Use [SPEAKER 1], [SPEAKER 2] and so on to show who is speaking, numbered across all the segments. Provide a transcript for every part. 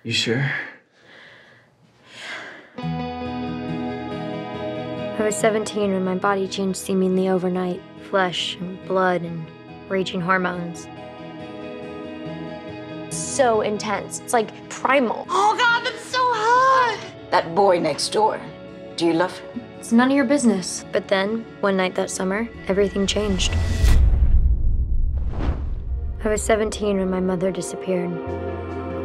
[SPEAKER 1] You sure?
[SPEAKER 2] I was 17 when my body changed seemingly overnight. Flesh and blood and raging hormones. So intense. It's like primal.
[SPEAKER 3] Oh God, that's so hot! That boy next door, do you love him?
[SPEAKER 2] It's none of your business. But then, one night that summer, everything changed. I was 17 when my mother disappeared.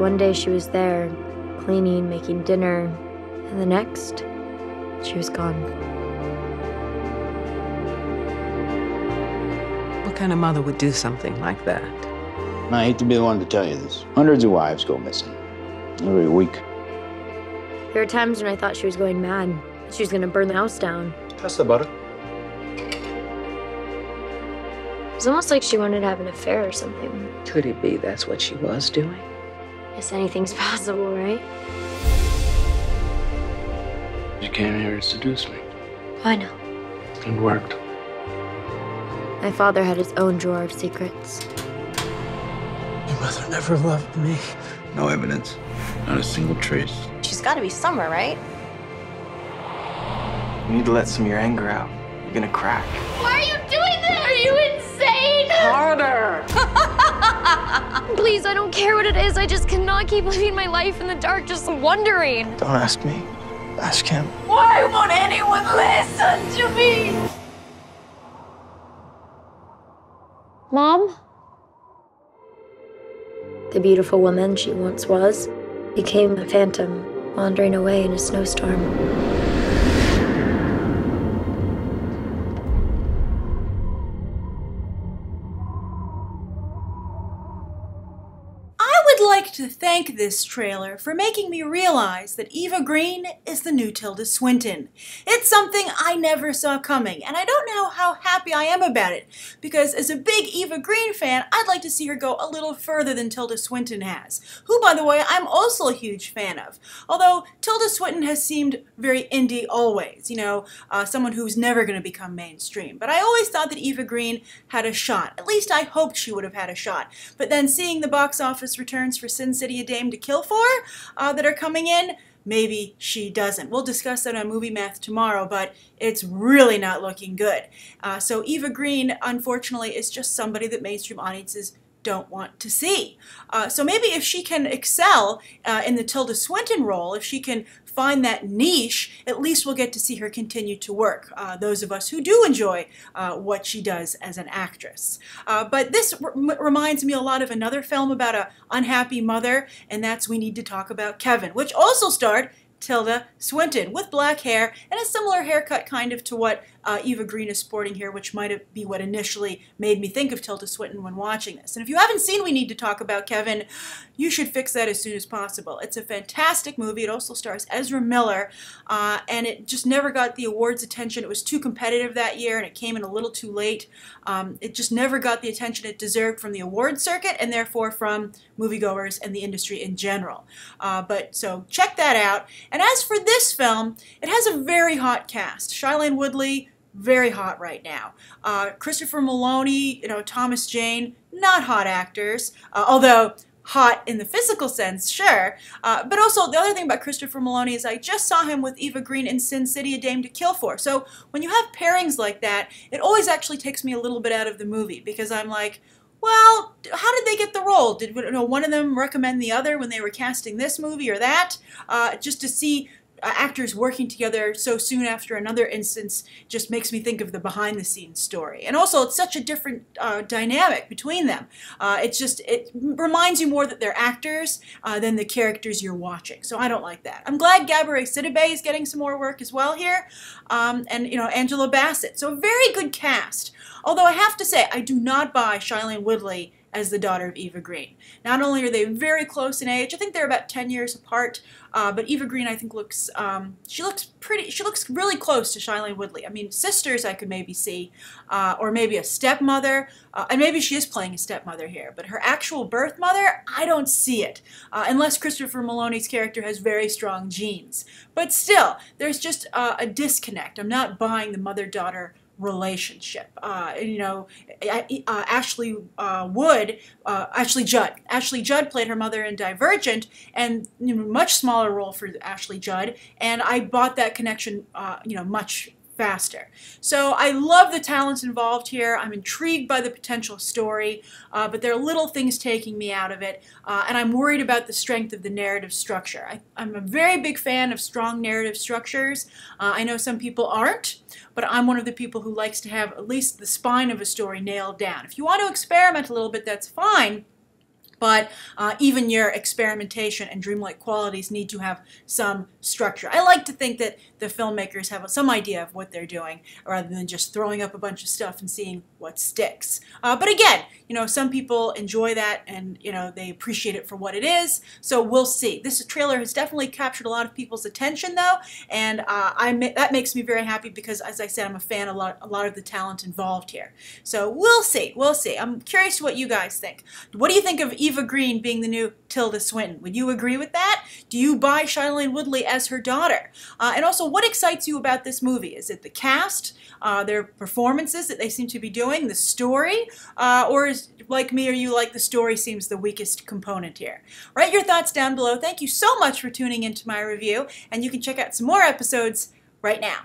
[SPEAKER 2] One day she was there, cleaning, making dinner, and the next, she was gone.
[SPEAKER 4] What kind of mother would do something like that?
[SPEAKER 5] I hate to be the one to tell you this. Hundreds of wives go missing every week.
[SPEAKER 2] There were times when I thought she was going mad. She was gonna burn the house down.
[SPEAKER 1] Pass the butter.
[SPEAKER 2] It was almost like she wanted to have an affair or something.
[SPEAKER 4] Could it be that's what she was doing?
[SPEAKER 2] Guess anything's possible, right?
[SPEAKER 1] You came here to seduce me.
[SPEAKER 2] I know.
[SPEAKER 1] It worked.
[SPEAKER 2] My father had his own drawer of secrets.
[SPEAKER 1] Your mother never loved me. No evidence. Not a single trace.
[SPEAKER 6] She's got to be somewhere, right?
[SPEAKER 1] You need to let some of your anger out. You're gonna crack.
[SPEAKER 6] Why are you doing this? Are you insane?
[SPEAKER 4] Harder!
[SPEAKER 2] Please, I don't care what it is. I just cannot keep living my life in the dark, just wondering.
[SPEAKER 1] Don't ask me. Ask him.
[SPEAKER 3] Why won't anyone listen to me?
[SPEAKER 2] Mom? The beautiful woman she once was became a phantom, wandering away in a snowstorm.
[SPEAKER 7] I'd like to thank this trailer for making me realize that Eva Green is the new Tilda Swinton. It's something I never saw coming, and I don't know how happy I am about it, because as a big Eva Green fan, I'd like to see her go a little further than Tilda Swinton has, who, by the way, I'm also a huge fan of. Although Tilda Swinton has seemed very indie always, you know, someone who's never going to become mainstream. But I always thought that Eva Green had a shot. At least I hoped she would have had a shot. But then seeing the box office returns for Sin City: A Dame to Kill For that are coming in, maybe she doesn't. We'll discuss that on Movie Math tomorrow, but it's really not looking good. So Eva Green, unfortunately, is just somebody that mainstream audiences don't want to see. So maybe if she can excel in the Tilda Swinton role, if she can find that niche, at least we'll get to see her continue to work, those of us who do enjoy what she does as an actress. But this reminds me a lot of another film about an unhappy mother, and that's We Need to Talk About Kevin, which also starred Tilda Swinton with black hair and a similar haircut kind of to what Eva Green is sporting here, which might be what initially made me think of Tilda Swinton when watching this. And if you haven't seen We Need to Talk About Kevin, you should fix that as soon as possible. It's a fantastic movie. It also stars Ezra Miller, and it just never got the awards attention. It was too competitive that year, and it came in a little too late. It just never got the attention it deserved from the awards circuit, and therefore from moviegoers and the industry in general. So check that out. And as for this film, it has a very hot cast. Shailene Woodley, very hot right now. Christopher Meloni, Thomas Jane, not hot actors, although hot in the physical sense, sure. But also, the other thing about Christopher Meloni is I just saw him with Eva Green in Sin City: A Dame to Kill For. So when you have pairings like that, it always actually takes me a little bit out of the movie, because I'm like, well, how did they get the role? Did one of them recommend the other when they were casting this movie or that? Just to see actors working together so soon after another instance just makes me think of the behind-the-scenes story. And also, it's such a different dynamic between them. It reminds you more that they're actors than the characters you're watching. So I don't like that. I'm glad Gabourey Sidibe is getting some more work as well here, and Angela Bassett. So a very good cast. Although I have to say, I do not buy Shailene Woodley as the daughter of Eva Green. Not only are they very close in age, I think they're about 10 years apart, but Eva Green, I think, she looks really close to Shailene Woodley. I mean, sisters I could maybe see, or maybe a stepmother, and maybe she is playing a stepmother here, but her actual birth mother, I don't see it, unless Christopher Meloni's character has very strong genes. But still, there's just a disconnect. I'm not buying the mother-daughter relationship. You know, Ashley Judd. Ashley Judd played her mother in Divergent, and you know, much smaller role for Ashley Judd, and I bought that connection, you know, much faster. So I love the talents involved here. I'm intrigued by the potential story, but there are little things taking me out of it, and I'm worried about the strength of the narrative structure. I'm a very big fan of strong narrative structures. I know some people aren't, but I'm one of the people who likes to have at least the spine of a story nailed down. If you want to experiment a little bit, that's fine. But even your experimentation and dreamlike qualities need to have some structure. I like to think that the filmmakers have some idea of what they're doing, rather than just throwing up a bunch of stuff and seeing what sticks. But again, you know, some people enjoy that, and you know, they appreciate it for what it is. So we'll see. This trailer has definitely captured a lot of people's attention, though, and that makes me very happy because, as I said, I'm a fan of a lot of the talent involved here. So we'll see. We'll see. I'm curious what you guys think. What do you think of Eva Green being the new Tilda Swinton? Would you agree with that? Do you buy Shailene Woodley as her daughter? And also, what excites you about this movie? Is it the cast, their performances that they seem to be doing, the story, or is, like me, or you like the story seems the weakest component here? Write your thoughts down below. Thank you so much for tuning into my review, and you can check out some more episodes right now.